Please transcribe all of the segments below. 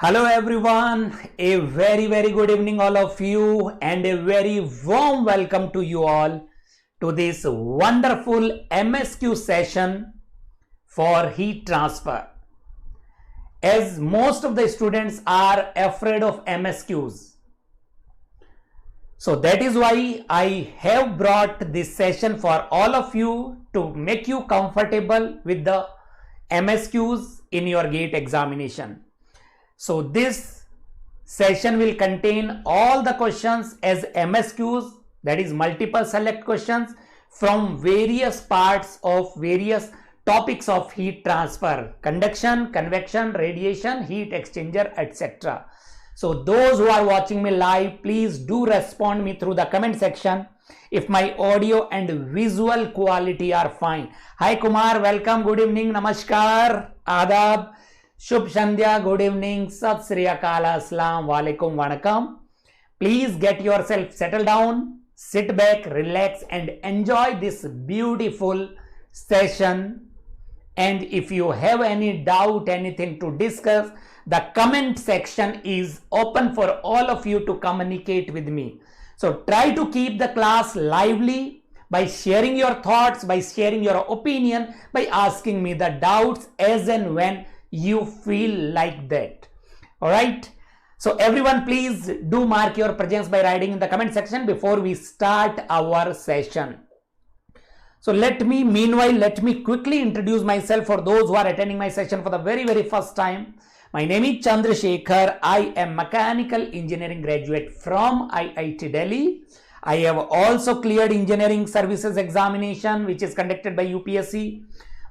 Hello everyone, a very good evening all of you, and a very warm welcome to you all to this wonderful MSQ session for heat transfer. As most of the students are afraid of MSQs, so that is why I have brought this session for all of you to make you comfortable with the MSQs in your GATE examination. So this session will contain all the questions as MSQs, that is multiple select questions from various parts of various topics of heat transfer: conduction, convection, radiation, heat exchanger, etc. So those who are watching me live, please do respond me through the comment section if my audio and visual quality are fine. Hi Kumar, welcome, good evening, namaskar, adab, Shubh Sandhya, good evening, Sat Sri Akal, Assalam Walaikum, Wanakam. Please get yourself settled down, sit back, relax and enjoy this beautiful session. And if you have any doubt, anything to discuss, the comment section is open for all of you to communicate with me. So try to keep the class lively by sharing your thoughts, by sharing your opinion, by asking me the doubts as and when you feel like that. All right, so everyone, please do mark your presence by writing in the comment section before we start our session. So let me quickly introduce myself for those who are attending my session for the very first time. My name is Chandrasekhar. I am mechanical engineering graduate from IIT Delhi. I have also cleared engineering services examination, which is conducted by UPSC.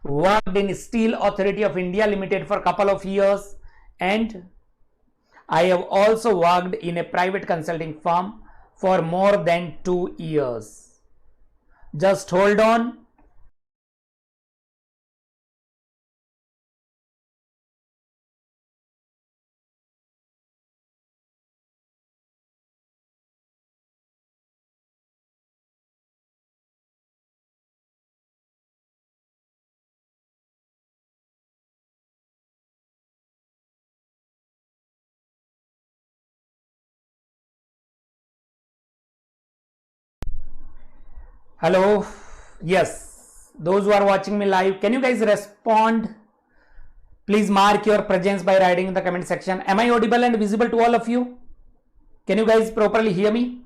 Worked in Steel Authority of India Limited for a couple of years, and I have also worked in a private consulting firm for more than 2 years. Just hold on. Hello, yes, those who are watching me live, can you guys respond? Please mark your presence by writing in the comment section. Am I audible and visible to all of you? Can you guys properly hear me?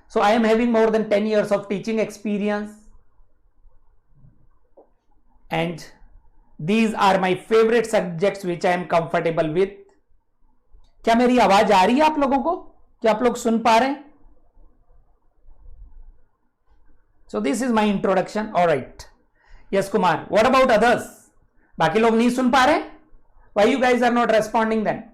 So I am having more than 10 years of teaching experience, and these are my favorite subjects which I am comfortable with. क्या मेरी आवाज आ रही है आप लोगों को? क्या आप लोग सुन पा रहे हैं? So this is my introduction. All right. Yes, Kumar. What about others? बाकी लोग नहीं सुन पा रहे? Why you guys are not responding then?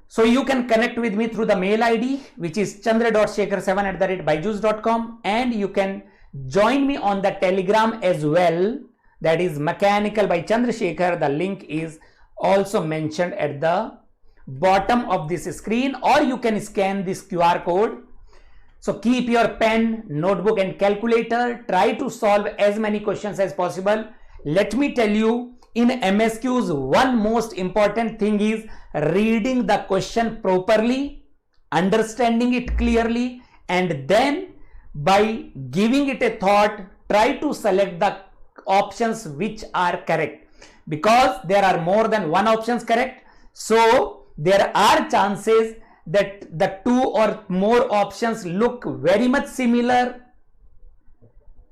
So you can connect with me through the mail ID, which is chandra.shekhar7@byju's.com, and you can join me on the Telegram as well. That is Mechanical by Chandrasekhar. The link is also mentioned at the bottom of this screen, or you can scan this QR code. So keep your pen, notebook and calculator. Try to solve as many questions as possible. Let me tell you, in MSQs, one most important thing is reading the question properly, understanding it clearly, and then by giving it a thought, try to select the options which are correct, because there are more than one options correct. So there are chances that the two or more options look very much similar,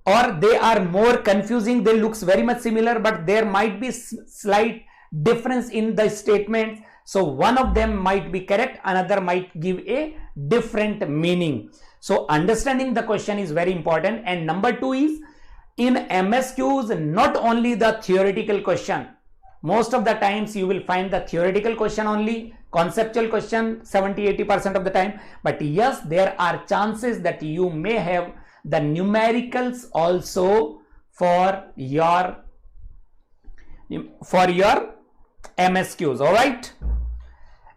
or they are more confusing. They looks very much similar, but there might be slight difference in the statements. So one of them might be correct, another might give a different meaning. So understanding the question is very important. And number two is, in MSQs, not only the theoretical question. Most of the times you will find the theoretical question only, conceptual question 70-80% of the time. But yes, there are chances that you may have the numericals also for your MSQs. All right.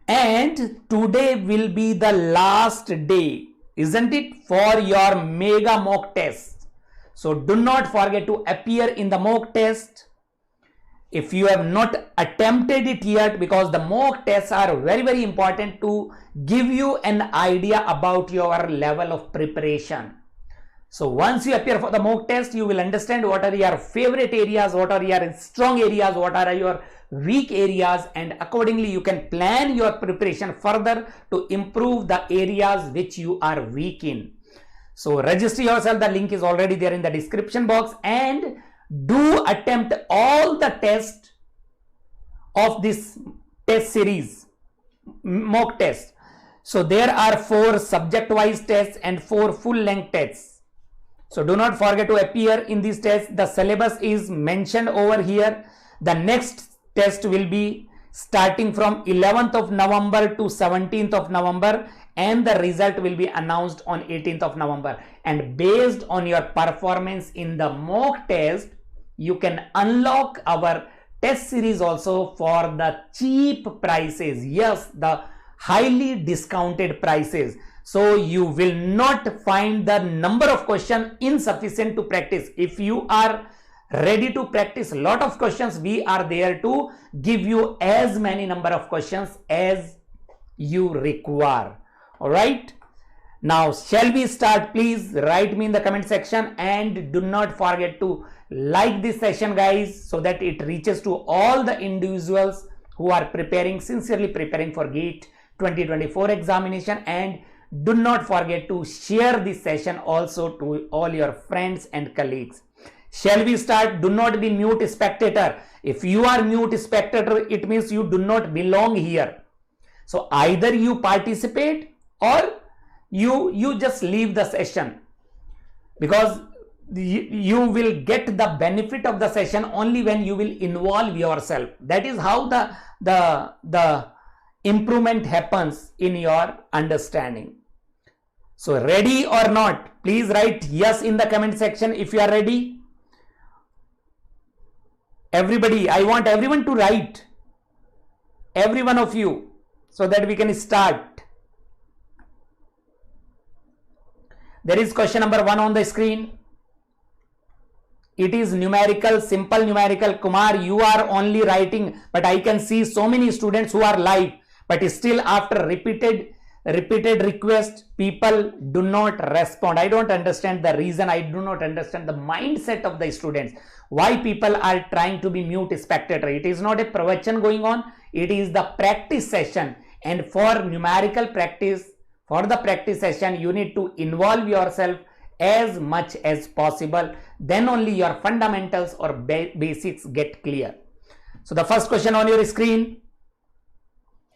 And today will be the last day, isn't it, for your mega mock test. So do not forget to appear in the mock test. if you have not attempted it yet, because the mock tests are very, very important to give you an idea about your level of preparation. So once you appear for the mock test, you will understand what are your favorite areas, what are your strong areas, what are your weak areas, and accordingly you can plan your preparation further to improve the areas which you are weak in. So register yourself, the link is already there in the description box, and do attempt all the tests of this test series, mock test. So there are 4 subject-wise tests and 4 full-length tests. So do not forget to appear in these tests. The syllabus is mentioned over here. The next test will be starting from 11th of November to 17th of November, and the result will be announced on 18th of November. And based on your performance in the mock test, you can unlock our test series also for the cheap prices. Yes, the highly discounted prices. So you will not find the number of questions insufficient to practice. If you are ready to practice a lot of questions, we are there to give you as many number of questions as you require. All right. Now, shall we start? Please write me in the comment section, and do not forget to like this session, guys, so that it reaches to all the individuals who are sincerely preparing for GATE 2024 examination. And do not forget to share this session also to all your friends and colleagues. Shall we start? Do not be mute spectator. If you are mute spectator, it means you do not belong here. So either you participate or you just leave the session, because you will get the benefit of the session only when you will involve yourself. That is how the improvement happens in your understanding. So ready or not? Please write yes in the comment section if you are ready. Everybody, I want everyone to write, every one of you, so that we can start. There is question number 1 on the screen. It is numerical, simple numerical. Kumar, you are only writing, but I can see so many students who are live, but still after repeated request, people do not respond. I don't understand the reason. I do not understand the mindset of the students. Why people are trying to be mute spectator? It is not a pravachan going on. It is the practice session, and for numerical practice, for the practice session, you need to involve yourself as much as possible. Then only your fundamentals or basics get clear. So the first question on your screen,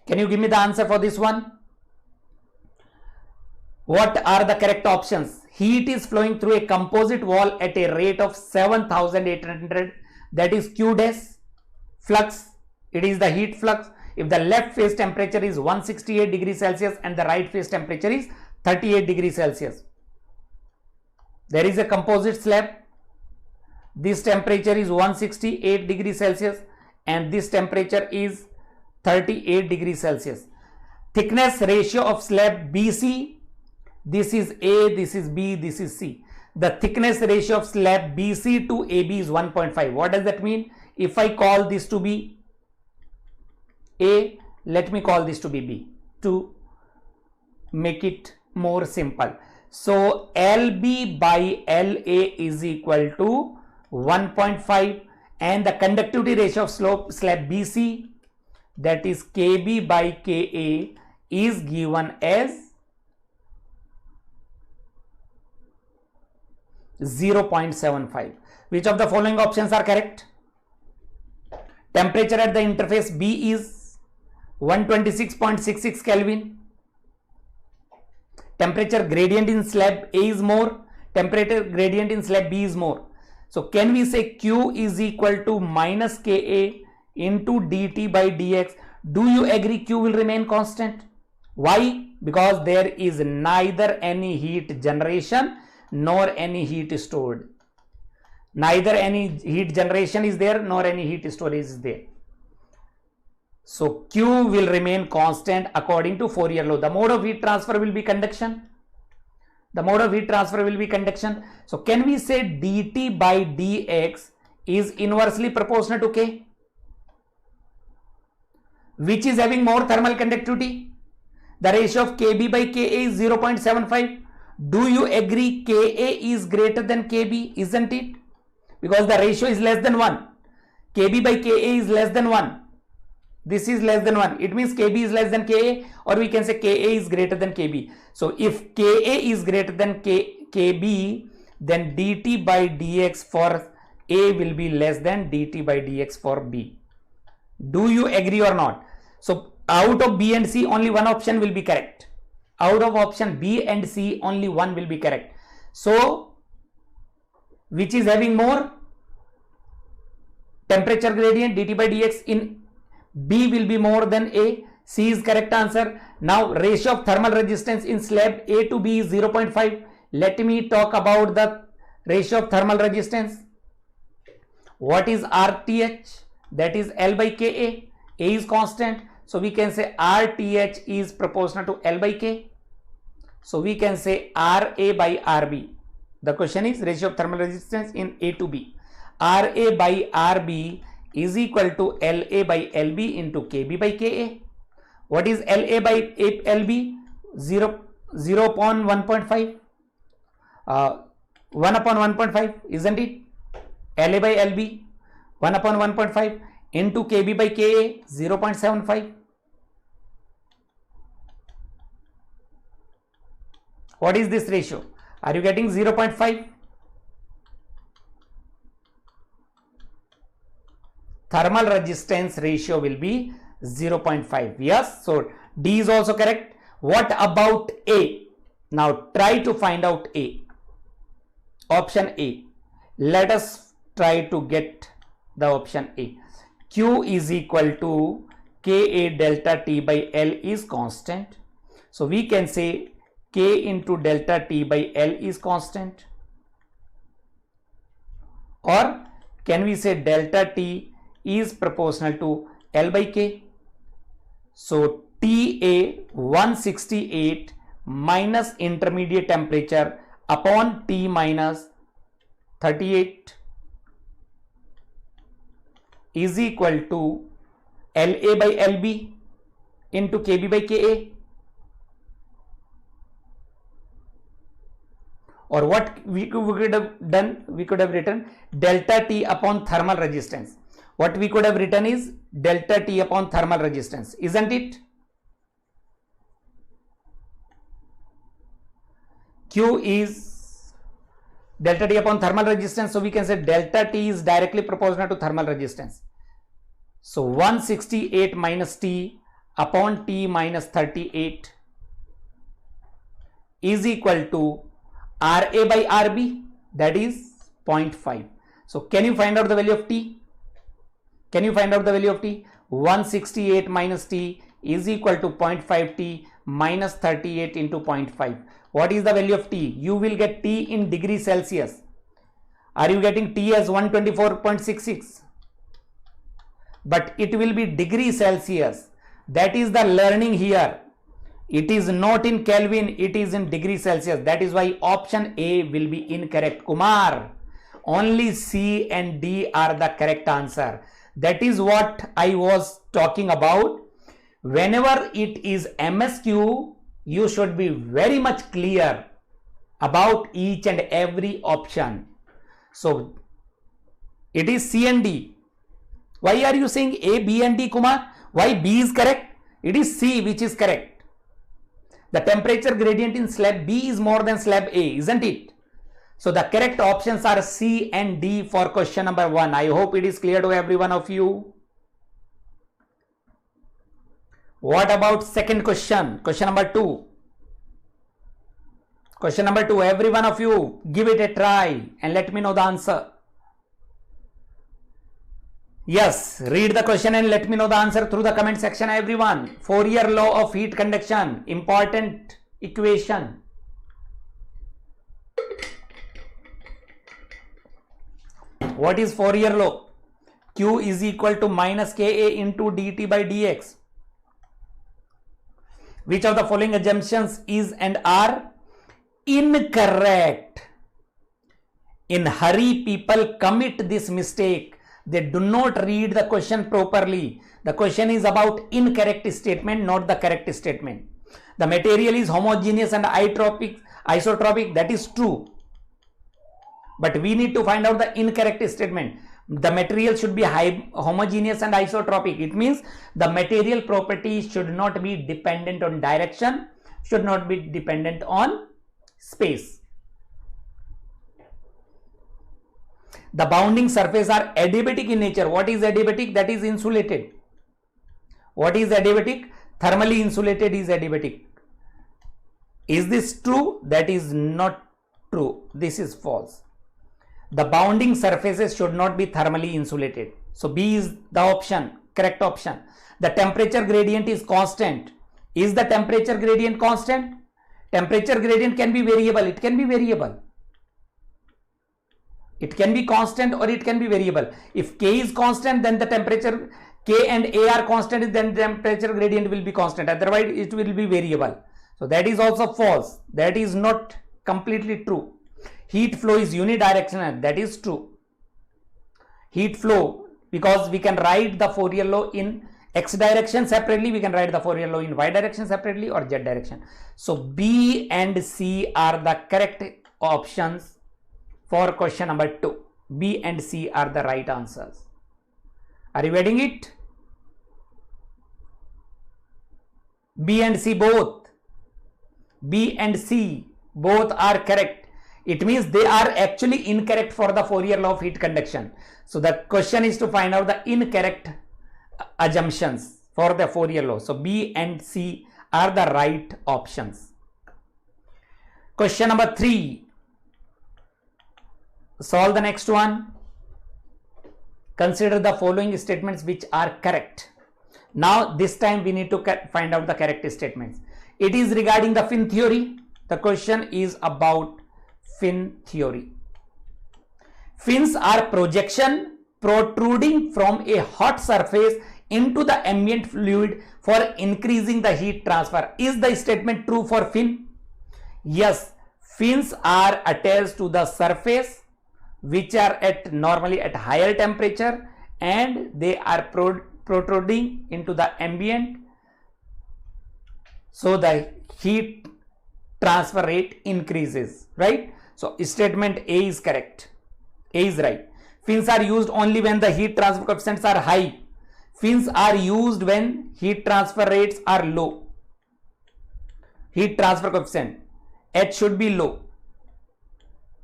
can you give me the answer for this one? What are the correct options? Heat is flowing through a composite wall at a rate of 7,800, that is Q dash. Flux, it is the heat flux. If the left phase temperature is 168 degrees Celsius and the right phase temperature is 38 degrees Celsius. There is a composite slab. This temperature is 168 degrees Celsius and this temperature is 38 degrees Celsius. Thickness ratio of slab BC, this is A, this is B, this is C. The thickness ratio of slab BC to AB is 1.5. What does that mean? If I call this to be A, let me call this to be B to make it more simple. So LB by LA is equal to 1.5 and the conductivity ratio of slab BC, that is KB by KA, is given as 0.75. Which of the following options are correct? Temperature at the interface B is 126.66 Kelvin. Temperature gradient in slab A is more. Temperature gradient in slab B is more. So can we say Q is equal to minus Ka into dt by dx? Do you agree Q will remain constant? Why? Because there is neither any heat generation nor any heat stored. Neither any heat generation is there nor any heat storage is there. So Q will remain constant according to Fourier law. The mode of heat transfer will be conduction. The mode of heat transfer will be conduction. So can we say dt by dx is inversely proportional to K? Which is having more thermal conductivity? The ratio of Kb by Ka is 0.75. Do you agree Ka is greater than Kb, isn't it? Because the ratio is less than 1. Kb by Ka is less than 1. This is less than 1. It means Kb is less than Ka, or we can say Ka is greater than Kb. So if Ka is greater than Kb, then dt by dx for A will be less than dt by dx for B. Do you agree or not? So out of B and C, only one option will be correct. Out of option B and C, only one will be correct. So which is having more temperature gradient, dt by dx in B will be more than A. C is correct answer. Now ratio of thermal resistance in slab A to B is 0.5. Let me talk about the ratio of thermal resistance. What is RTH? That is L by Ka. A is constant. So we can say RTH is proportional to L by K. So we can say RA by RB. The question is ratio of thermal resistance in A to B. RA by RB is equal to LA by LB into KB by KA. What is LA by LB? 0 upon 1.5. 1 upon 1.5, isn't it? LA by LB 1 upon 1.5 into KB by KA 0.75. What is this ratio? Are you getting 0.5? Thermal resistance ratio will be 0.5. Yes, so D is also correct. What about A? Now try to find out A. Option A. Let us try to get the option A. Q is equal to Ka delta T by L is constant. So we can say K into delta T by L is constant. Or can we say delta T is proportional to L by K? So TA 168 minus intermediate temperature upon T minus 38 is equal to LA by LB into KB by KA. Or what we could have done, we could have written delta T upon thermal resistance. What we could have written is delta T upon thermal resistance, isn't it? Q is delta T upon thermal resistance, so we can say delta T is directly proportional to thermal resistance. So 168 minus T upon T minus 38 is equal to RA by RB, that is 0.5. So can you find out the value of T? Can you find out the value of T? 168 minus T is equal to 0.5 T minus 38 into 0.5. What is the value of T? You will get T in degrees Celsius. Are you getting T as 124.66? But it will be degrees Celsius. That is the learning here. It is not in Kelvin, it is in degrees Celsius. That is why option A will be incorrect. Kumar, only C and D are the correct answer. That is what I was talking about. Whenever it is MSQ, you should be very much clear about each and every option. So it is C and D. Why are you saying A, B and D, Kumar? Why B is correct? It is C which is correct. The temperature gradient in slab B is more than slab A, isn't it? So the correct options are C and D for question number 1. I hope it is clear to every one of you. What about second question? Question number 2. Question number 2. Every one of you give it a try and let me know the answer. Yes, read the question and let me know the answer through the comment section, everyone. Fourier law of heat conduction, important equation. What is Fourier law? Q is equal to minus Ka into dt by dx. Which of the following assumptions is and are incorrect? In hurry, people commit this mistake. They do not read the question properly. The question is about incorrect statement, not the correct statement. The material is homogeneous and isotropic, that is true. But we need to find out the incorrect statement. The material should be homogeneous and isotropic. It means the material properties should not be dependent on direction, should not be dependent on space. The bounding surface are adiabatic in nature. What is adiabatic? That is insulated. What is adiabatic? Thermally insulated is adiabatic. Is this true? That is not true. This is false. The bounding surfaces should not be thermally insulated. So B is the option, correct option. The temperature gradient is constant. Is the temperature gradient constant? Temperature gradient can be variable. It can be variable. It can be constant or it can be variable. If K is constant, then the temperature, K and A are constant, then temperature gradient will be constant. Otherwise, it will be variable. So that is also false. That is not completely true. Heat flow is unidirectional. That is true. Heat flow, because we can write the Fourier law in X direction separately, we can write the Fourier law in Y direction separately or Z direction. So B and C are the correct options for question number 2. B and C are the right answers. Are you getting it? B and C both. B and C both are correct. It means they are actually incorrect for the Fourier law of heat conduction. So the question is to find out the incorrect assumptions for the Fourier law. So B and C are the right options. Question number 3. Solve the next one. Consider the following statements which are correct. Now this time we need to find out the correct statements. It is regarding the fin theory. The question is about fin theory. Fins are projection protruding from a hot surface into the ambient fluid for increasing the heat transfer. Is the statement true for fin? Yes, fins are attached to the surface which are normally at higher temperature and they are protruding into the ambient, so the heat transfer rate increases, right? So statement A is correct. A is right. Fins are used only when the heat transfer coefficients are high. Fins are used when heat transfer rates are low. Heat transfer coefficient H should be low.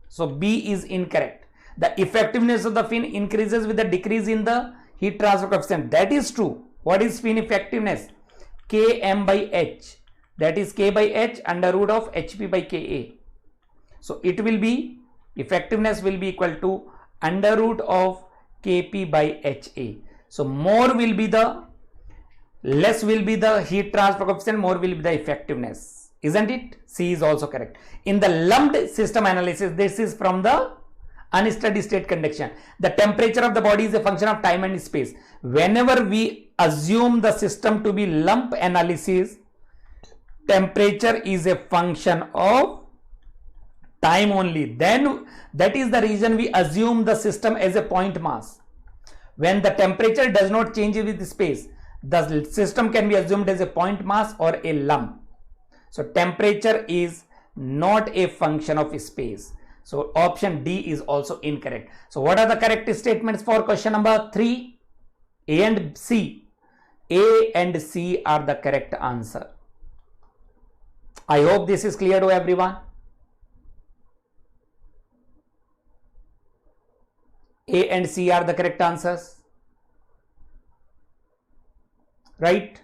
So B is incorrect. The effectiveness of the fin increases with the decrease in the heat transfer coefficient. That is true. What is fin effectiveness? Km by H. That is K by H under root of HP by Ka. So it will be, effectiveness will be equal to under root of Kp by Ha. So more will be the, less will be the heat transfer coefficient, more will be the effectiveness. Isn't it? C is also correct. In the lumped system analysis, this is from the unsteady state conduction. The temperature of the body is a function of time and space. Whenever we assume the system to be lump analysis, temperature is a function of time only. Then that is the reason we assume the system as a point mass. When the temperature does not change with space, the system can be assumed as a point mass or a lump. So temperature is not a function of space. So option D is also incorrect. So what are the correct statements for question number 3? A and C. A and C are the correct answer. I hope this is clear to everyone. A and C are the correct answers. Right?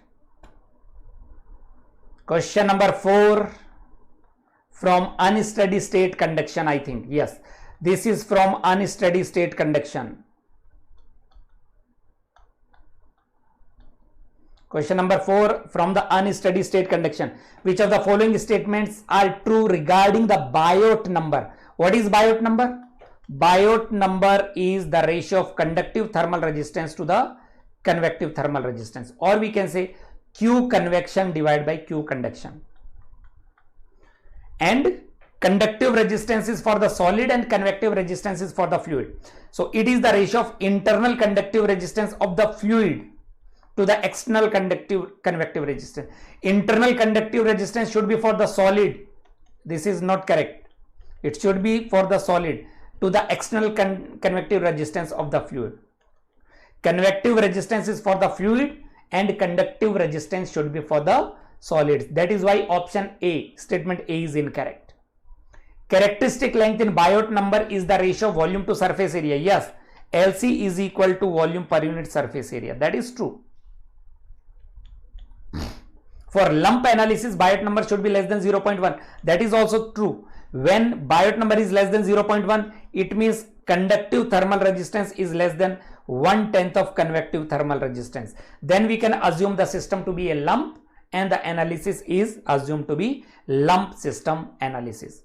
Question number 4 from unsteady state conduction, I think. Yes, this is from unsteady state conduction. Question number 4 from the unsteady state conduction. Which of the following statements are true regarding the Biot number? What is Biot number? Biot number is the ratio of conductive thermal resistance to the convective thermal resistance, or we can say Q convection divided by Q conduction. And conductive resistance is for the solid and convective resistance is for the fluid. So it is the ratio of internal conductive resistance of the fluid to the external convective resistance. Internal conductive resistance should be for the solid. This is not correct. It should be for the solid to the external convective resistance of the fluid. Convective resistance is for the fluid and conductive resistance should be for the solids. That is why option A, statement A, is incorrect. Characteristic length in Biot number is the ratio of volume to surface area. Yes, LC is equal to volume per unit surface area. That is true. For lump analysis, Biot number should be less than 0.1. That is also true. When Biot number is less than 0.1, it means conductive thermal resistance is less than 1/10 of convective thermal resistance. Then we can assume the system to be a lump and the analysis is assumed to be lump system analysis.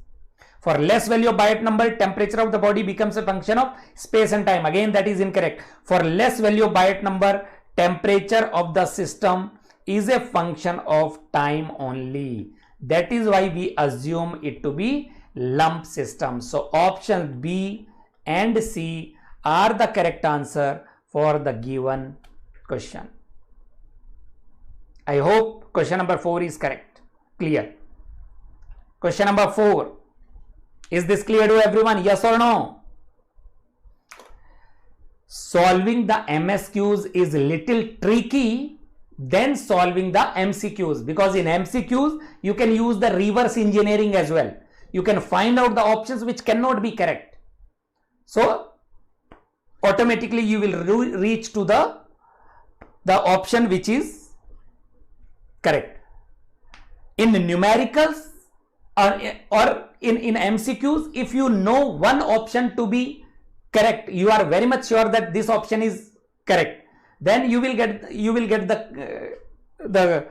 For less value of Biot number, temperature of the body becomes a function of space and time. Again, that is incorrect. For less value of Biot number, temperature of the system is a function of time only. That is why we assume it to be lump system. So options B and C are the correct answer for the given question. I hope question number 4 is correct. Clear. Question number 4. Is this clear to everyone? Yes or no? Solving the MSQs is little tricky than solving the MCQs, because in MCQs you can use the reverse engineering as well. You can find out the options which cannot be correct. So automatically you will reach to the option which is correct. In numericals or in MCQs, if you know one option to be correct, you are very much sure that this option is correct, then you will get the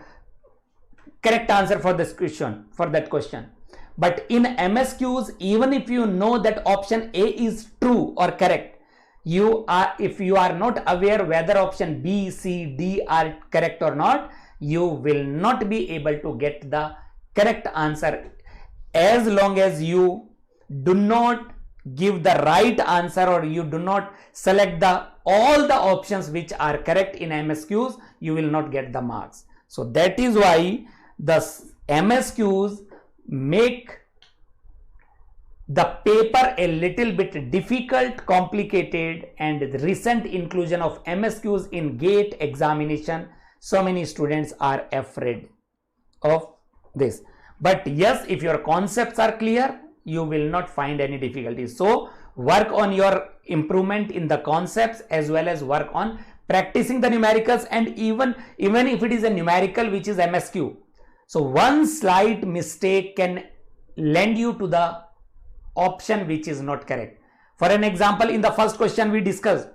correct answer for this question, for that question. But in MSQs, even if you know that option A is true or correct, if you are not aware whether option B, C, D are correct or not, you will not be able to get the correct answer as long as you do not give the right answer or you do not select all the options which are correct in MSQs. You will not get the marks. So that is why the MSQs make the paper a little bit difficult, complicated, and the recent inclusion of MSQs in GATE examination, so many students are afraid of this. But yes, if your concepts are clear, you will not find any difficulties. So work on your improvement in the concepts as well as work on practicing the numericals, and even if it is a numerical which is MSQ. So one slight mistake can lend you to the option which is not correct. For an example, in the first question we discussed,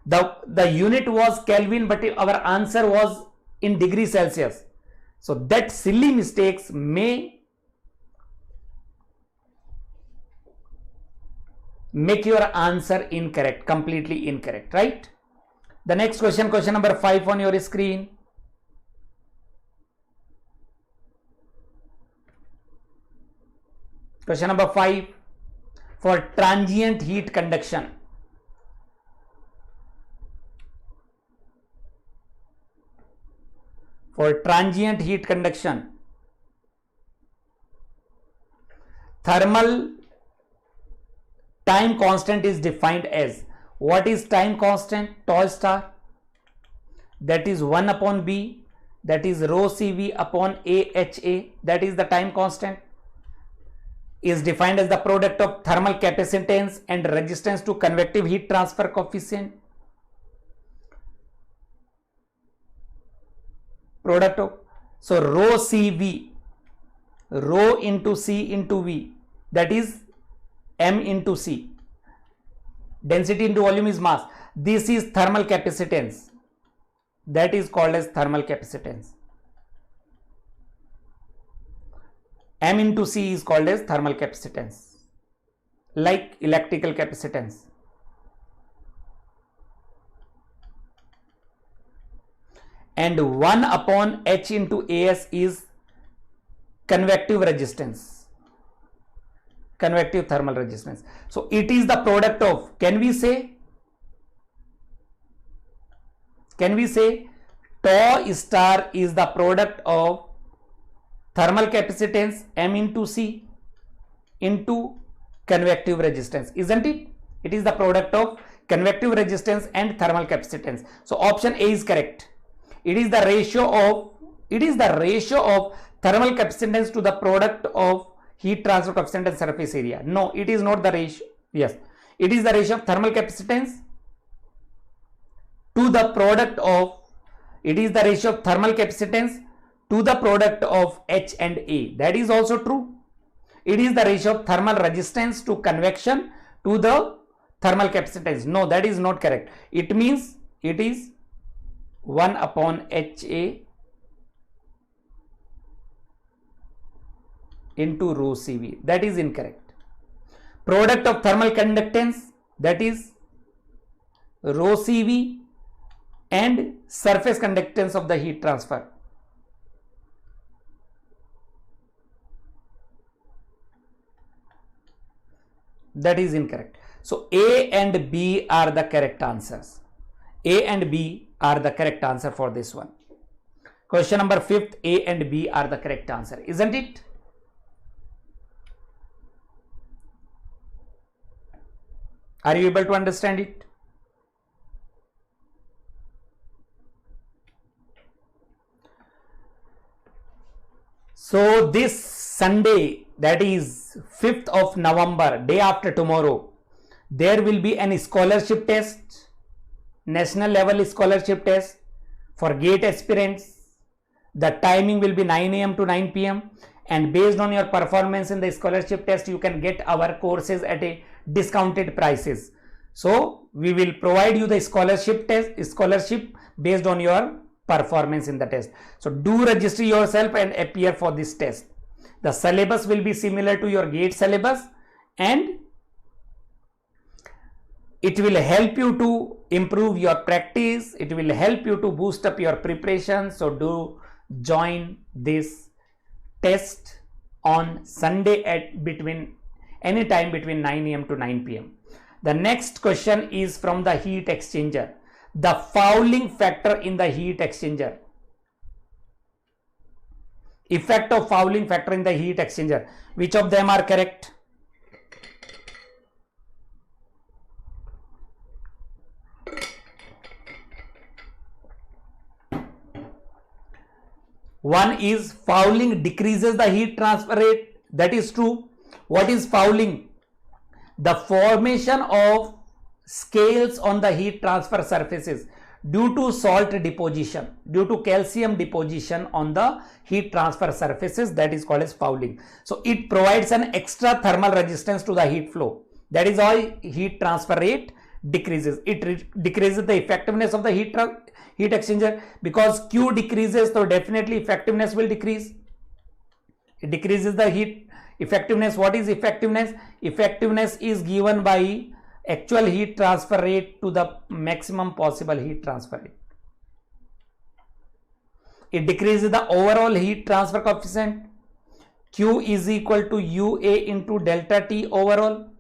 the unit was Kelvin, but our answer was in degree Celsius. So that silly mistakes may make your answer incorrect, completely incorrect, right? The next question, question number 5 on your screen. Question number 5, for transient heat conduction. For transient heat conduction, thermal time constant is defined as, what is time constant? Tau star, that is 1 upon B, that is rho CV upon AHA, that is the time constant, is defined as the product of thermal capacitance and resistance to convective heat transfer coefficient. Product of, so rho CV, rho into C into V, that is M into C. Density into volume is mass. This is thermal capacitance. That is called as thermal capacitance. M into C is called as thermal capacitance, like electrical capacitance. And 1 upon H into AS is convective resistance. convective thermal resistance. So it is the product of, can we say tau star is the product of thermal capacitance M into C into convective resistance, isn't it? It is the product of convective resistance and thermal capacitance. So option A is correct. It is the ratio of thermal capacitance to the product of heat transfer coefficient and surface area. No, it is not the ratio. Yes, it is the ratio of thermal capacitance to the product of, it is the ratio of thermal capacitance to the product of H and A. That is also true. It is the ratio of thermal resistance to convection to the thermal capacitance. No, that is not correct. It means it is 1 upon HA into rho CV. That is incorrect. Product of thermal conductance, that is rho CV, and surface conductance of the heat transfer. That is incorrect. So A and B are the correct answers. A and B are the correct answer for this one. Question number 5th, A and B are the correct answer, isn't it? Are you able to understand it? So this Sunday, that is 5th of November, day after tomorrow, there will be an scholarship test, national level scholarship test for GATE aspirants. The timing will be 9 AM to 9 PM, and based on your performance in the scholarship test, you can get our courses at a discounted prices. So we will provide you the scholarship based on your performance in the test. So do register yourself and appear for this test. The syllabus will be similar to your GATE syllabus, and it will help you to improve your practice. It will help you to boost up your preparation. So do join this test on Sunday at any time between 9 AM to 9 PM. The next question is from the heat exchanger. The fouling factor in the heat exchanger. Effect of fouling factor in the heat exchanger. Which of them are correct? One is fouling decreases the heat transfer rate. That is true. What is fouling? The formation of scales on the heat transfer surfaces due to salt deposition, due to calcium deposition on the heat transfer surfaces. That is called as fouling. So it provides an extra thermal resistance to the heat flow. That is why heat transfer rate decreases. It decreases the effectiveness of the heat exchanger, because Q decreases, so definitely effectiveness will decrease. It decreases the heat effectiveness. What is effectiveness? Effectiveness is given by actual heat transfer rate to the maximum possible heat transfer rate. It decreases the overall heat transfer coefficient. Q is equal to UA into delta T overall.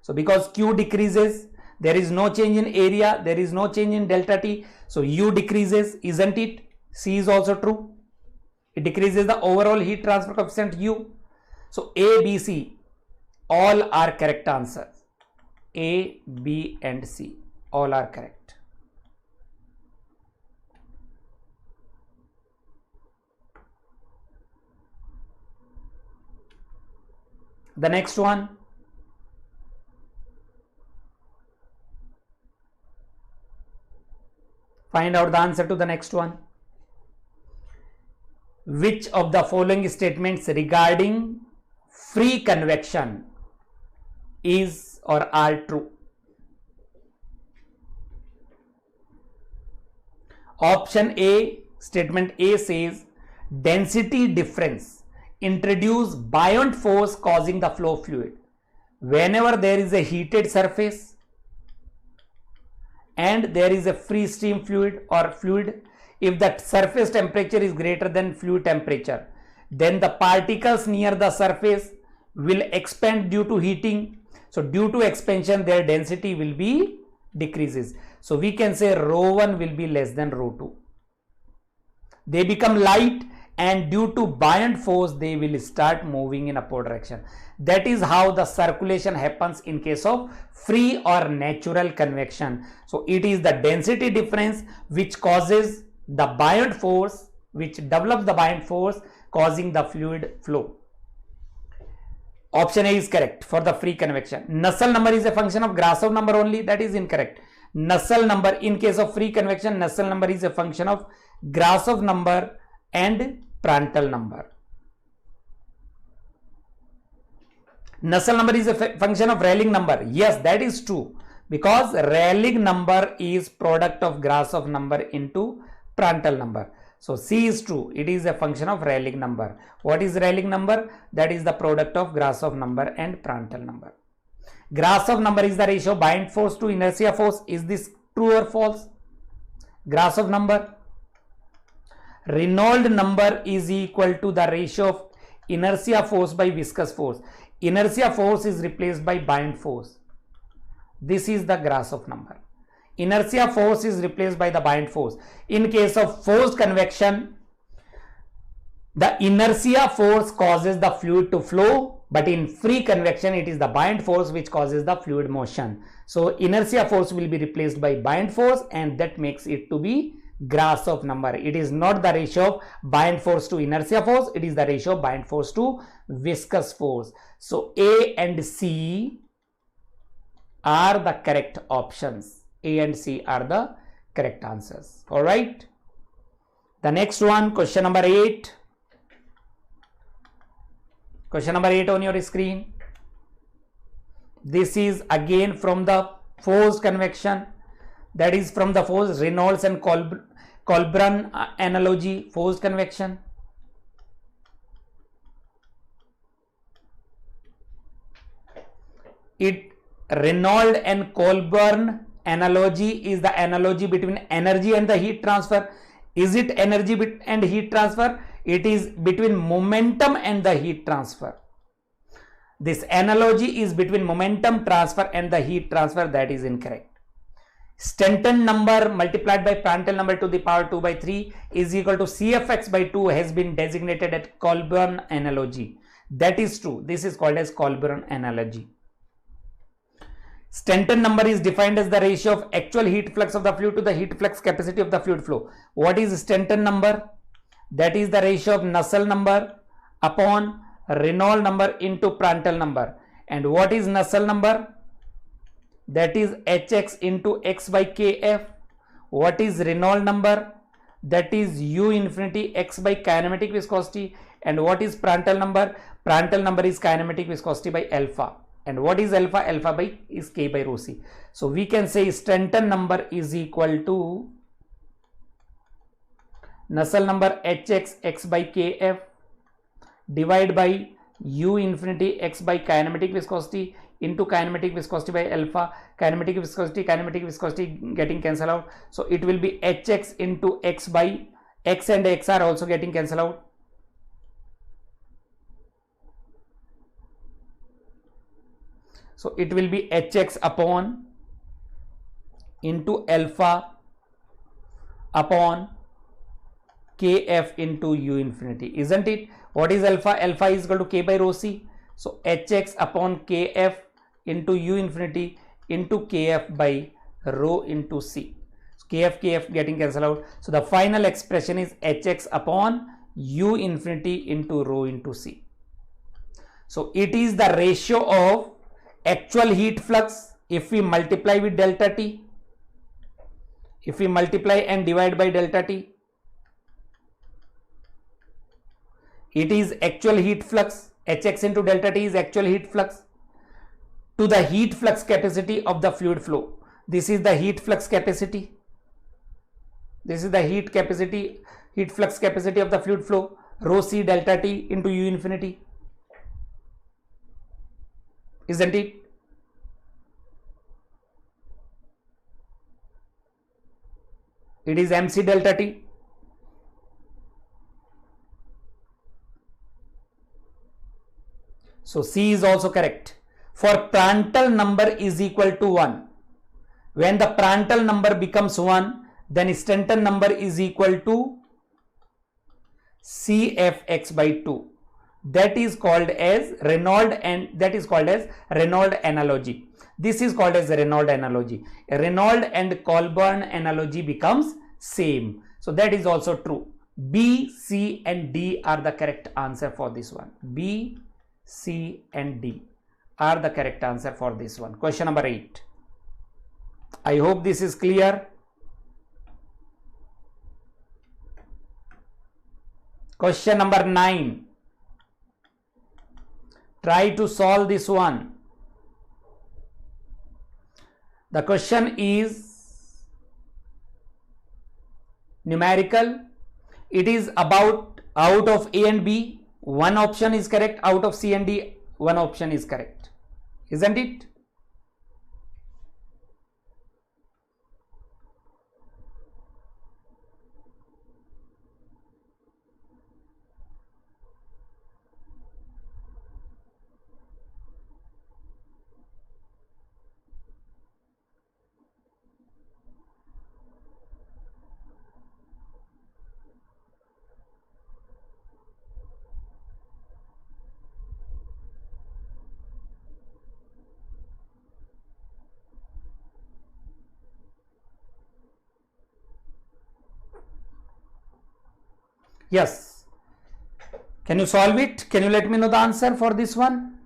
So because Q decreases, there is no change in area, there is no change in delta T. So U decreases, isn't it? C is also true. It decreases the overall heat transfer coefficient U. So A, B, C, all are correct answers. A, B and C, all are correct. The next one. Find out the answer to the next one. Which of the following statements regarding free convection is or are true? Option A, statement A says density difference introduce buoyant force causing the flow of fluid. Whenever there is a heated surface and there is a free stream fluid or fluid, if the surface temperature is greater than fluid temperature, then the particles near the surface will expand due to heating. So due to expansion, their density will be decreases. So we can say ρ1 will be less than ρ2. They become light, and due to buoyant force, they will start moving in upward direction. That is how the circulation happens in case of free or natural convection. So it is the density difference which causes the buoyant force, which develops the buoyant force, causing the fluid flow. Option A is correct for the free convection. Nusselt number is a function of Grasov number only. That is incorrect. Nusselt number in case of free convection, Nusselt number is a function of Grasov number and Prandtl number. Nusselt number is a function of Rayleigh number. Yes, that is true, because Rayleigh number is product of Grasov number into Prandtl number. So C is true. It is a function of Rayleigh number. What is Rayleigh number? That is the product of Grasov number and Prandtl number. Grasov number is the ratio of buoyant force to inertia force. Is this true or false? Grasov number. Reynolds number is equal to the ratio of inertia force by viscous force. Inertia force is replaced by buoyant force. This is the Grasov number. Inertia force is replaced by the buoyant force. In case of forced convection, the inertia force causes the fluid to flow, but in free convection, it is the buoyant force which causes the fluid motion. So inertia force will be replaced by buoyant force, and that makes it to be Grasov number. It is not the ratio of buoyant force to inertia force, it is the ratio of buoyant force to viscous force. So A and C are the correct options. A and C are the correct answers. All right. The next one, question number 8. Question number 8 on your screen. This is again from the forced convection. That is from the forced Reynolds and Colburn analogy, forced convection. Reynolds and Colburn analogy is the analogy between energy and the heat transfer. Is it energy and heat transfer? It is between momentum and the heat transfer. This analogy is between momentum transfer and the heat transfer. That is incorrect. Stanton number multiplied by Prandtl number to the power 2 by 3 is equal to Cfx by 2 has been designated as Colburn analogy. That is true. This is called as Colburn analogy. Stanton number is defined as the ratio of actual heat flux of the fluid to the heat flux capacity of the fluid flow. What is Stanton number? That is the ratio of Nusselt number upon Reynolds number into Prandtl number. And what is Nusselt number? That is Hx into x by kf. What is Reynolds number? That is u infinity x by kinematic viscosity. And what is Prandtl number? Prandtl number is kinematic viscosity by alpha. And what is alpha? Alpha by is k by rho c. So we can say Stanton number is equal to Nusselt number Hx x by kf divided by u infinity x by kinematic viscosity into kinematic viscosity by alpha. Kinematic viscosity getting cancelled out. So it will be Hx into x by x, and x are also getting cancelled out. So it will be Hx upon into alpha upon kf into u infinity, isn't it? What is alpha? Alpha is equal to k by rho c. So Hx upon kf into u infinity into kf by rho into c. So kf getting cancelled out. So the final expression is Hx upon u infinity into rho into c. So it is the ratio of actual heat flux if we multiply with delta T. If we multiply and divide by delta T, it is actual heat flux. Hx into delta T is actual heat flux to the heat flux capacity of the fluid flow. This is the heat flux capacity. This is the heat flux capacity of the fluid flow, rho c delta T into u infinity, isn't it? It is mc delta T. So C is also correct. For Prandtl number is equal to 1. When the Prandtl number becomes 1, then Stanton number is equal to CFX by 2. That is called as Reynolds, and that is called as Reynolds analogy. This is called as Reynolds analogy. Reynolds and Colburn analogy becomes same. So that is also true. B, C and D are the correct answer for this one. B, C and D are the correct answer for this one. Question number 8. I hope this is clear. Question number 9. Try to solve this one. The question is numerical. It is about out of A and B, one option is correct. Out of C and D, one option is correct. Isn't it? Yes. Can you solve it? Can you let me know the answer for this one?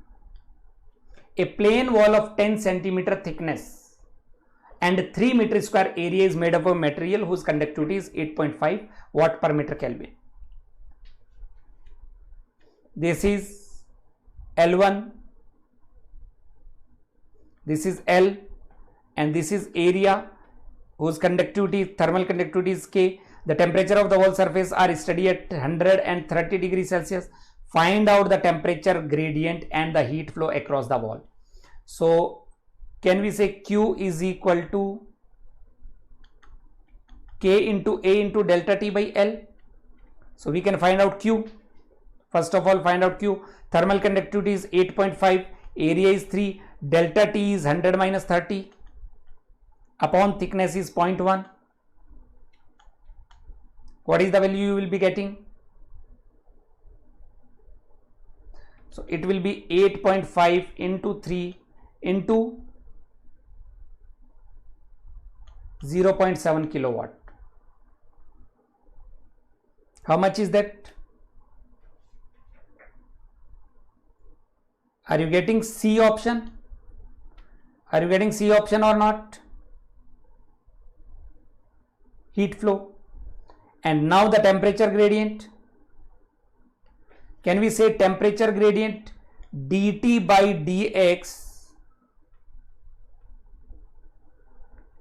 A plain wall of 10 centimeter thickness and 3 meter square area is made up of material whose conductivity is 8.5 watt per meter Kelvin. This is L1, this is L, and this is area whose conductivity, thermal conductivity is K. The temperature of the wall surface are steady at 130 degrees Celsius. Find out the temperature gradient and the heat flow across the wall. So can we say Q is equal to K into A into delta T by L? So we can find out Q. First of all, find out Q. Thermal conductivity is 8.5, area is 3, delta T is 100 minus 30 upon thickness is 0.1. What is the value you will be getting? So it will be 8.5 into 3 into 0.7 kilowatt. How much is that? Are you getting C option? Are you getting C option or not? Heat flow. And now the temperature gradient. Can we say temperature gradient dt by dx,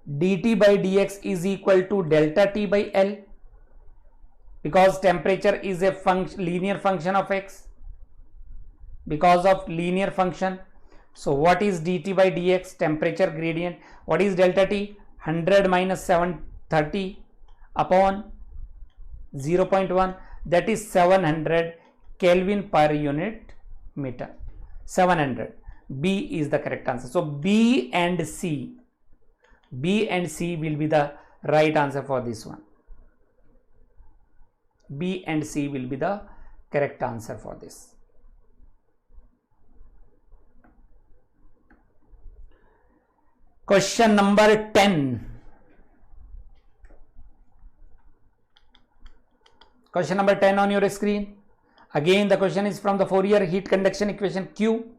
dt by dx is equal to delta T by L, because temperature is a linear function of x, because of linear function. So what is dt by dx? Temperature gradient. What is delta T? 100 minus 730 upon 0.1, that is 700 Kelvin per unit meter. 700. B is the correct answer. So B and C will be the right answer for this one. B and C will be the correct answer for this. Question number 10. Question number 10 on your screen. Again, the question is from the Fourier heat conduction equation Q.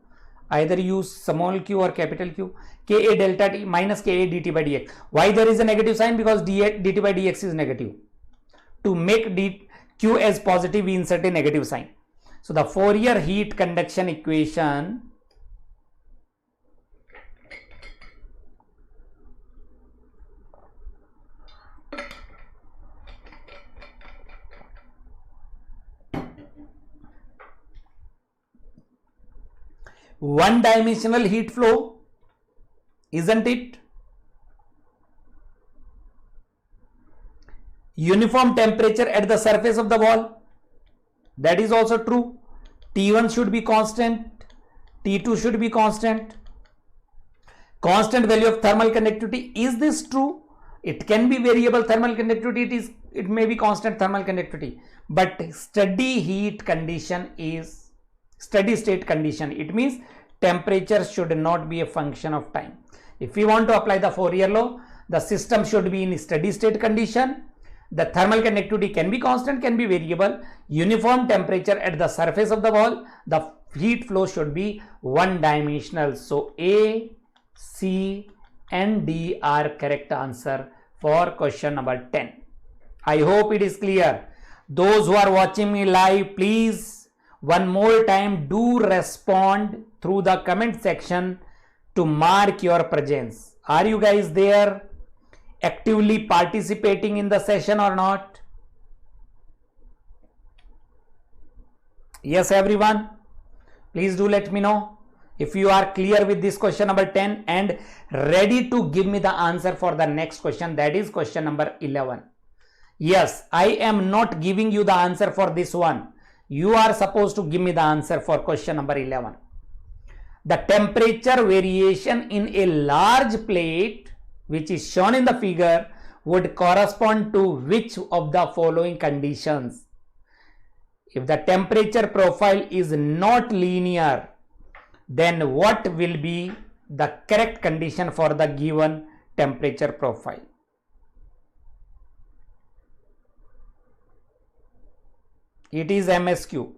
Either use small q or capital Q. Ka delta T minus Ka dt by dx. Why there is a negative sign? Because dt by dx is negative. To make Q as positive, we insert a negative sign. So the Fourier heat conduction equation one dimensional heat flow, isn't it? Uniform temperature at the surface of the wall, that is also true. T1 should be constant, T2 should be constant. Constant value of thermal conductivity. Is this true? It can be variable thermal conductivity. It may be constant thermal conductivity. But steady heat condition is steady state condition. It means temperature should not be a function of time. If we want to apply the Fourier law, the system should be in steady state condition. The thermal conductivity can be constant, can be variable. Uniform temperature at the surface of the wall. The heat flow should be one dimensional. So A, C and D are correct answer for question number 10. I hope it is clear. Those who are watching me live, please one more time do respond through the comment section to mark your presence. Are you guys there, actively participating in the session or not? Yes, everyone. Please do let me know if you are clear with this question number 10 and ready to give me the answer for the next question, that is question number 11. Yes, I am not giving you the answer for this one. You are supposed to give me the answer for question number 11. The temperature variation in a large plate which is shown in the figure would correspond to which of the following conditions? If the temperature profile is not linear, then what will be the correct condition for the given temperature profile? It is MSQ.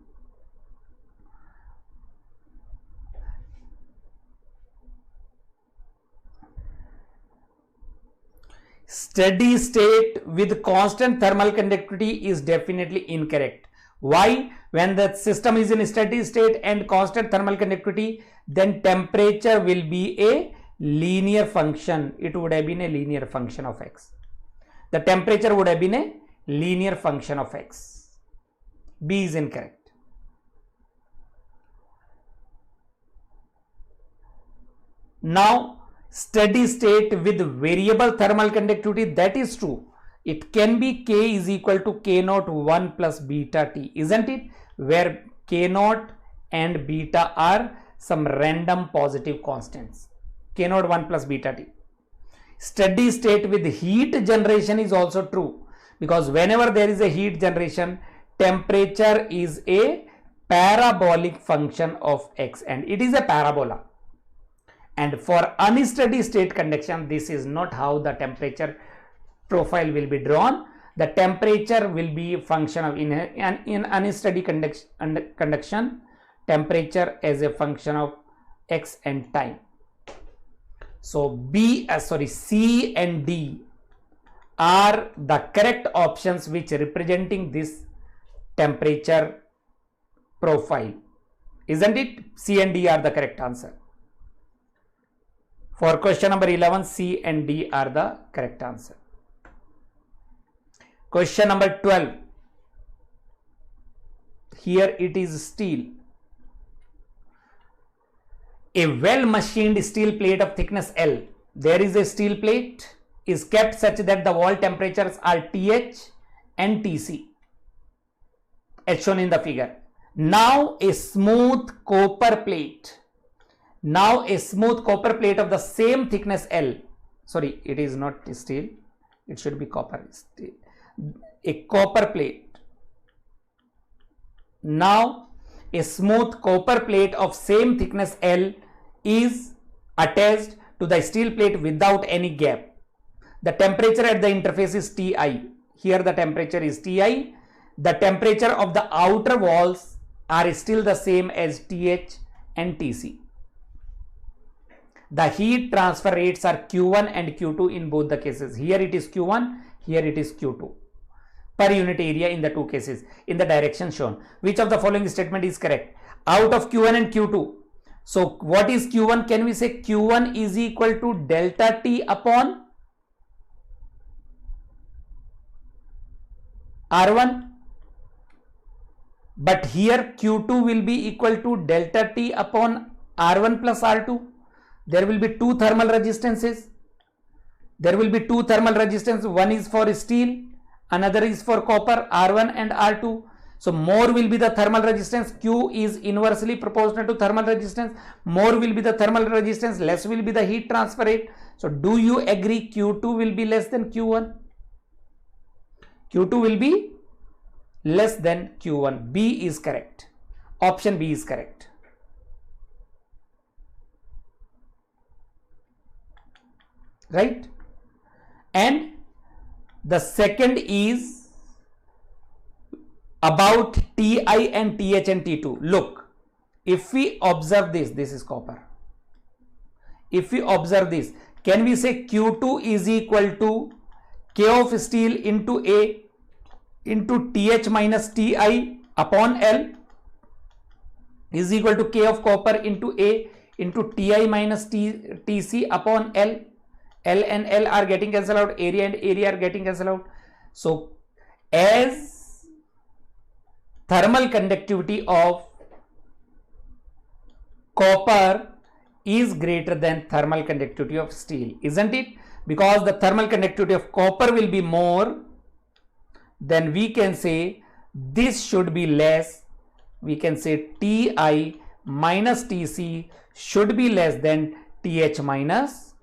Steady state with constant thermal conductivity is definitely incorrect. Why? When the system is in steady state and constant thermal conductivity, then temperature will be a linear function. It would have been a linear function of x. The temperature would have been a linear function of x. B is incorrect. Now, steady state with variable thermal conductivity, that is true. It can be K is equal to K naught 1 plus beta T, isn't it? Where K naught and beta are some random positive constants. K naught 1 plus beta T. Steady state with heat generation is also true, because whenever there is a heat generation, temperature is a parabolic function of x and it is a parabola. And for unsteady state conduction, this is not how the temperature profile will be drawn. The temperature will be a function of in unsteady conduction, temperature as a function of x and time. So C and D are the correct options which representing this temperature profile, isn't it? C and D are the correct answer. For question number 11, C and D are the correct answer. Question number 12. Here it is steel. A well machined steel plate of thickness L. There is a steel plate is kept such that the wall temperatures are TH and TC as shown in the figure. Now a smooth copper plate. Now a smooth copper plate of the same thickness L. Sorry, it is not steel. It should be copper. Steel. A copper plate. Now a smooth copper plate of same thickness L is attached to the steel plate without any gap. The temperature at the interface is Ti. Here the temperature is Ti. The temperature of the outer walls are still the same as Th and Tc. The heat transfer rates are Q1 and Q2 in both the cases. Here it is Q1, here it is Q2 per unit area in the two cases in the direction shown. Which of the following statement is correct? Out of Q1 and Q2. So what is Q1? Can we say Q1 is equal to delta T upon R1? But here Q2 will be equal to delta T upon R1 plus R2. There will be two thermal resistances. There will be two thermal resistance. One is for steel, another is for copper, R1 and R2. So more will be the thermal resistance. Q is inversely proportional to thermal resistance. More will be the thermal resistance, less will be the heat transfer rate. So do you agree Q2 will be less than Q1? Q2 will be less than Q1. B is correct. Option B is correct. Right? And the second is about Ti and Th and T2. Look, if we observe this, this is copper. If we observe this, can we say Q2 is equal to K of steel into A into Th minus Ti upon L is equal to K of copper into A into Ti minus Tc upon L. L and L are getting cancelled out, area and area are getting cancelled out. So as thermal conductivity of copper is greater than thermal conductivity of steel, isn't it? Because the thermal conductivity of copper will be more, then we can say this should be less. We can say Ti minus Tc should be less than Th minus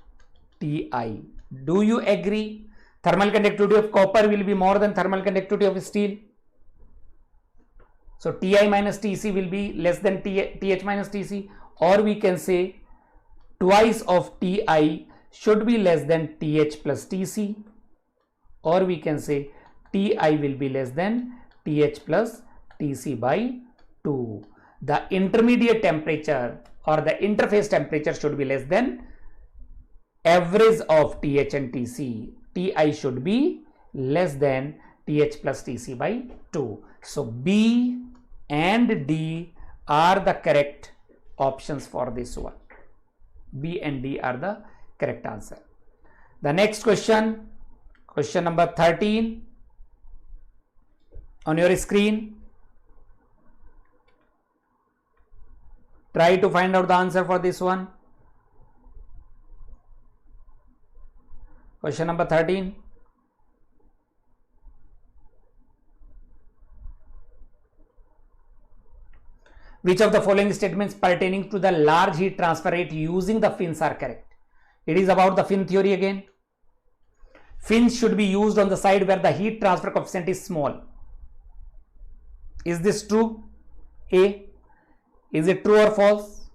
Ti. Do you agree? Thermal conductivity of copper will be more than thermal conductivity of steel. So Ti minus Tc will be less than Th minus Tc, or we can say twice of Ti should be less than Th plus Tc, or we can say Ti will be less than Th plus Tc by 2. The intermediate temperature or the interface temperature should be less than average of Th and Tc. Ti should be less than Th plus Tc by 2. So B and D are the correct options for this one. B and D are the correct answer. The next question, question number 13 on your screen. Try to find out the answer for this one. Question number 13. Which of the following statements pertaining to the large heat transfer rate using the fins are correct? It is about the fin theory again. Fins should be used on the side where the heat transfer coefficient is small. Is this true? A. Is it true or false?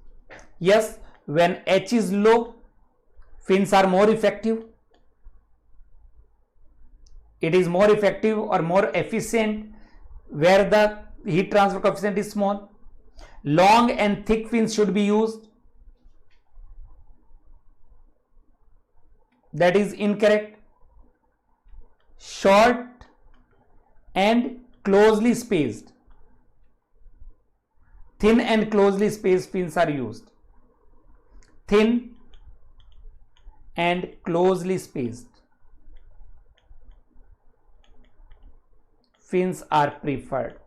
Yes, when H is low, fins are more effective. It is more effective or more efficient where the heat transfer coefficient is small. Long and thick fins should be used. That is incorrect. Short and closely spaced. Thin and closely spaced fins are used. Thin and closely spaced fins are preferred.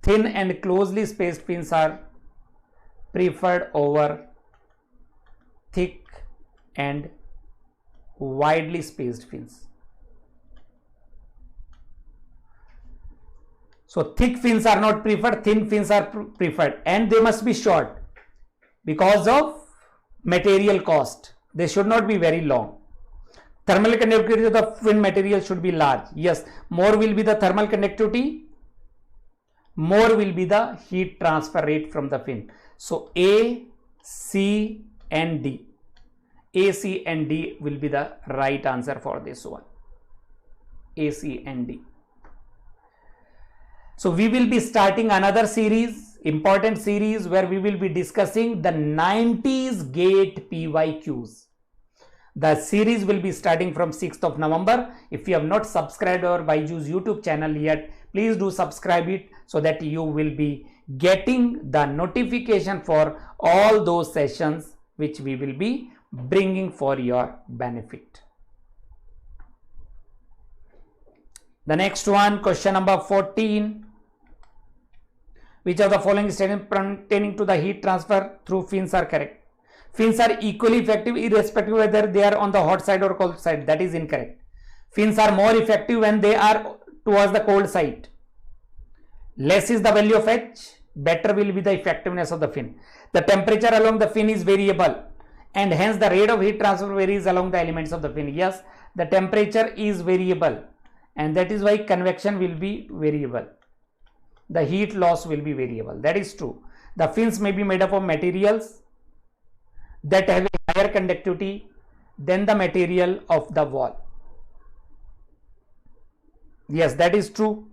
Thin and closely spaced fins are preferred over thick and widely spaced fins. So thick fins are not preferred, thin fins are preferred, and they must be short because of material cost. They should not be very long. Thermal conductivity of the fin material should be large. Yes, more will be the thermal conductivity, more will be the heat transfer rate from the fin. So A, C and D. A, C and D will be the right answer for this one. A, C and D. So we will be starting another series, important series, where we will be discussing the 90s gate PYQs. The series will be starting from 6th of November. If you have not subscribed our BYJU'S YouTube channel yet, please do subscribe it so that you will be getting the notification for all those sessions which we will be bringing for your benefit. The next one, question number 14. Which of the following statements pertaining to the heat transfer through fins are correct? Fins are equally effective irrespective whether they are on the hot side or cold side. That is incorrect. Fins are more effective when they are towards the cold side. Less is the value of H, better will be the effectiveness of the fin. The temperature along the fin is variable and hence the rate of heat transfer varies along the elements of the fin. Yes, the temperature is variable and that is why convection will be variable. The heat loss will be variable. That is true. The fins may be made up of materials that have a higher conductivity than the material of the wall. Yes, that is true.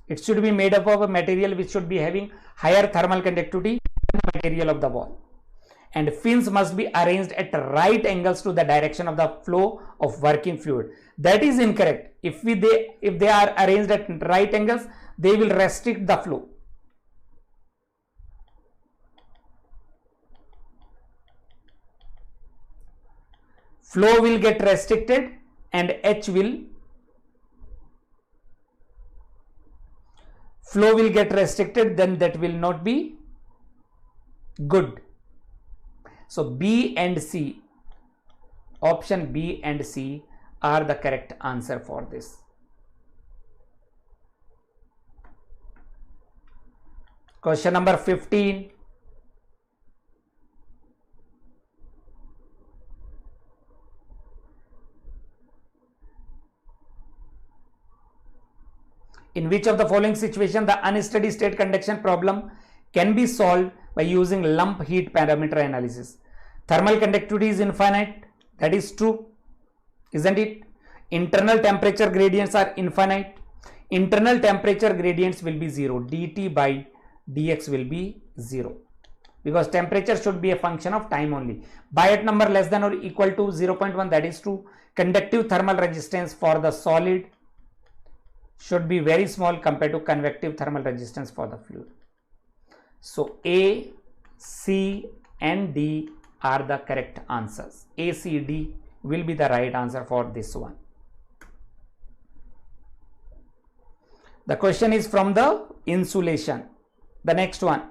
It should be made up of a material which should be having higher thermal conductivity than the material of the wall. And fins must be arranged at right angles to the direction of the flow of working fluid. That is incorrect. If they are arranged at right angles, they will restrict the flow. Flow will get restricted and flow will get restricted, then that will not be good. So B and C, option B and C are the correct answer for this. Question number 15. In which of the following situation the unsteady state conduction problem can be solved by using lump heat parameter analysis? Thermal conductivity is infinite. That is true, isn't it? Internal temperature gradients are infinite. Internal temperature gradients will be 0. dt by dx will be 0 because temperature should be a function of time only. Biot number less than or equal to 0.1. That is true. Conductive thermal resistance for the solid should be very small compared to convective thermal resistance for the fluid. So A, C and D are the correct answers. A, C, D will be the right answer for this one. The question is from the insulation. The next one.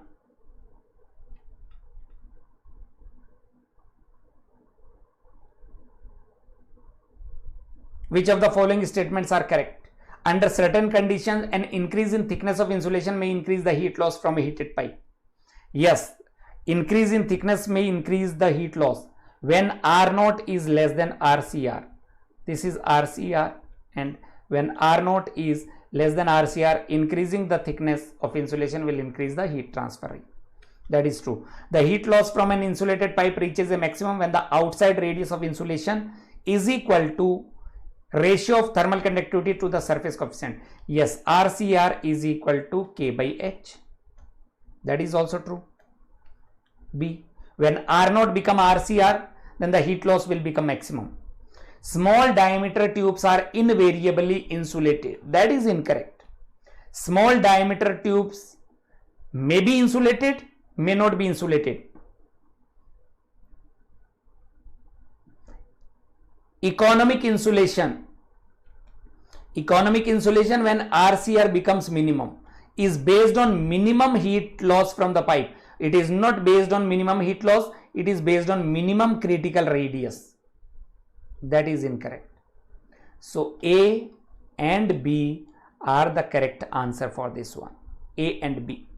Which of the following statements are correct? Under certain conditions, an increase in thickness of insulation may increase the heat loss from a heated pipe. Yes, increase in thickness may increase the heat loss when R0 is less than RCR. This is RCR, and when R0 is less than RCR, increasing the thickness of insulation will increase the heat transfer rate. That is true. The heat loss from an insulated pipe reaches a maximum when the outside radius of insulation is equal to ratio of thermal conductivity to the surface coefficient. Yes, RCR is equal to K by H. That is also true. B. When R0 become RCR, then the heat loss will become maximum. Small diameter tubes are invariably insulated. That is incorrect. Small diameter tubes may be insulated, may not be insulated. Economic insulation when RCR becomes minimum is based on minimum heat loss from the pipe. It is not based on minimum heat loss, it is based on minimum critical radius. That is incorrect. So A and B are the correct answer for this one. A and B.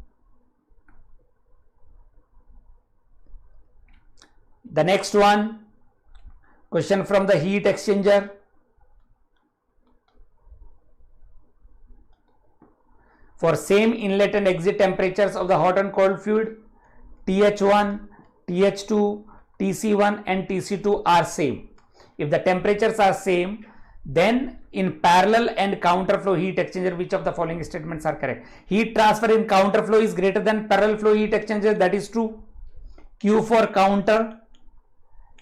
The next one, question from the heat exchanger. For same inlet and exit temperatures of the hot and cold fluid, TH1, TH2, TC1 and TC2 are same. If the temperatures are same, then in parallel and counterflow heat exchanger, which of the following statements are correct? Heat transfer in counterflow is greater than parallel flow heat exchanger. That is true. Q for counter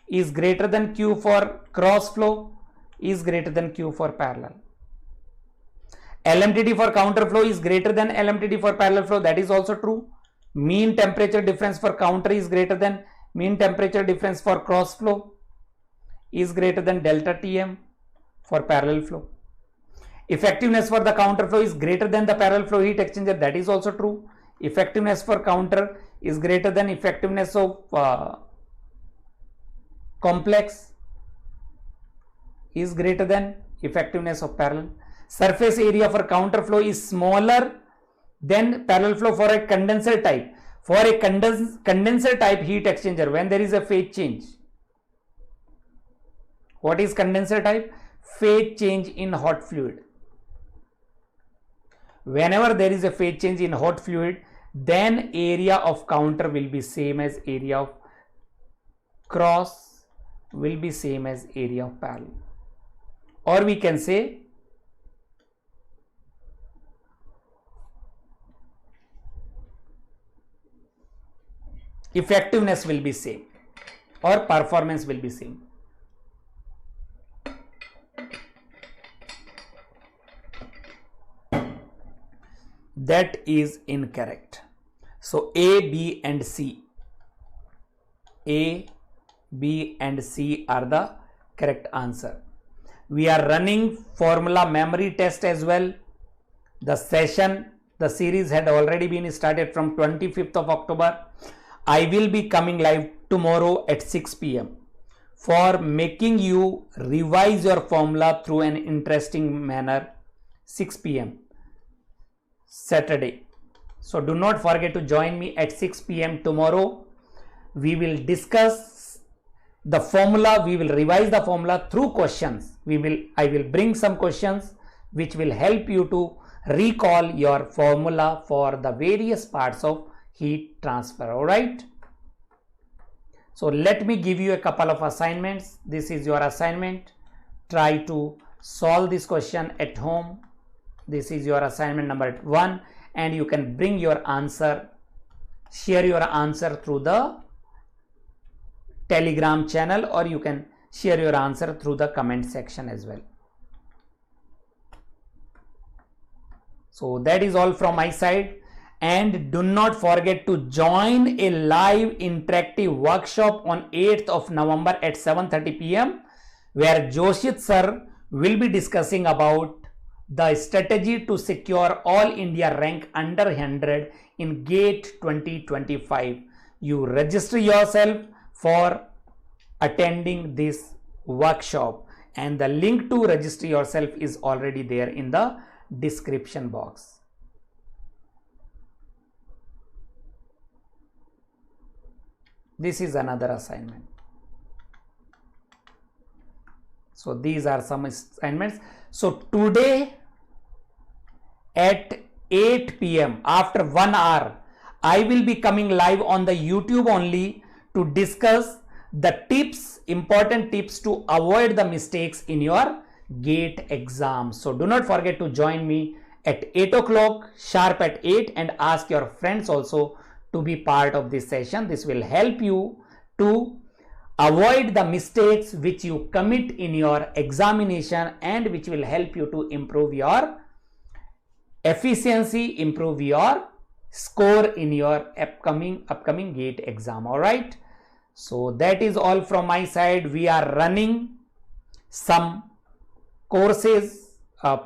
is greater than Q for cross flow is greater than Q for parallel. LMTD for counterflow is greater than LMTD for parallel flow. That is also true. Mean temperature difference for counter is greater than mean temperature difference for cross flow is greater than delta Tm for parallel flow. Effectiveness for the counterflow is greater than the parallel flow heat exchanger. That is also true. Effectiveness for counter is greater than effectiveness of complex is greater than effectiveness of parallel. Surface area for counterflow is smaller than parallel flow for a condenser type. For a condenser type heat exchanger, when there is a phase change. What is condenser type? Phase change in hot fluid. Whenever there is a phase change in hot fluid, then area of counter will be same as area of cross will be same as area of parallel. Or we can say effectiveness will be same or performance will be same. That is incorrect. So A, B and C. A, B and C are the correct answer. We are running formula memory test as well. The series had already been started from 25th of October. I will be coming live tomorrow at 6 p.m. for making you revise your formula through an interesting manner. 6 p.m. Saturday. So do not forget to join me at 6 p.m. tomorrow. We will discuss the formula. We will revise the formula through questions. I will bring some questions which will help you to recall your formula for the various parts of heat transfer. All right. So let me give you a couple of assignments. This is your assignment. Try to solve this question at home. This is your assignment number 1, and you can bring your answer, share your answer through the Telegram channel, or you can share your answer through the comment section as well. So that is all from my side, and do not forget to join a live interactive workshop on 8th of November at 7:30 p.m. where Joshit sir will be discussing about the strategy to secure all India rank under 100 in GATE 2025. You register yourself for attending this workshop, and the link to register yourself is already there in the description box. This is another assignment. So these are some assignments. So today at 8 p.m. after 1 hour, I will be coming live on the YouTube only to discuss the tips, important tips to avoid the mistakes in your GATE exam. So do not forget to join me at 8 o'clock sharp at 8, and ask your friends also to be part of this session. This will help you to avoid the mistakes which you commit in your examination, and which will help you to improve your efficiency, improve your score in your upcoming GATE exam. All right. So that is all from my side. We are running some courses,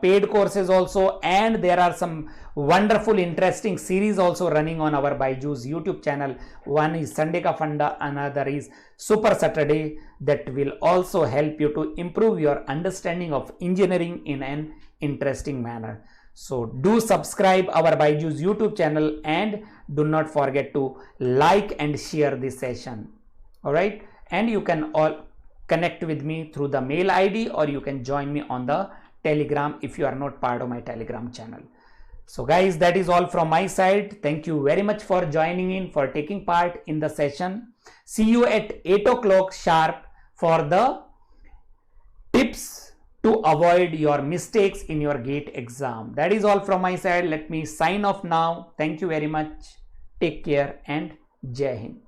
paid courses also, and there are some wonderful interesting series also running on our BYJU'S YouTube channel. One is Sunday Ka Funda, another is Super Saturday, that will also help you to improve your understanding of engineering in an interesting manner. So do subscribe our BYJU'S YouTube channel, and do not forget to like and share this session. All right, and you can all connect with me through the mail ID, or you can join me on the Telegram if you are not part of my Telegram channel. So guys, that is all from my side. Thank you very much for joining in, for taking part in the session. See you at 8 o'clock sharp for the tips to avoid your mistakes in your GATE exam. That is all from my side. Let me sign off now. Thank you very much. Take care and Jai Hind.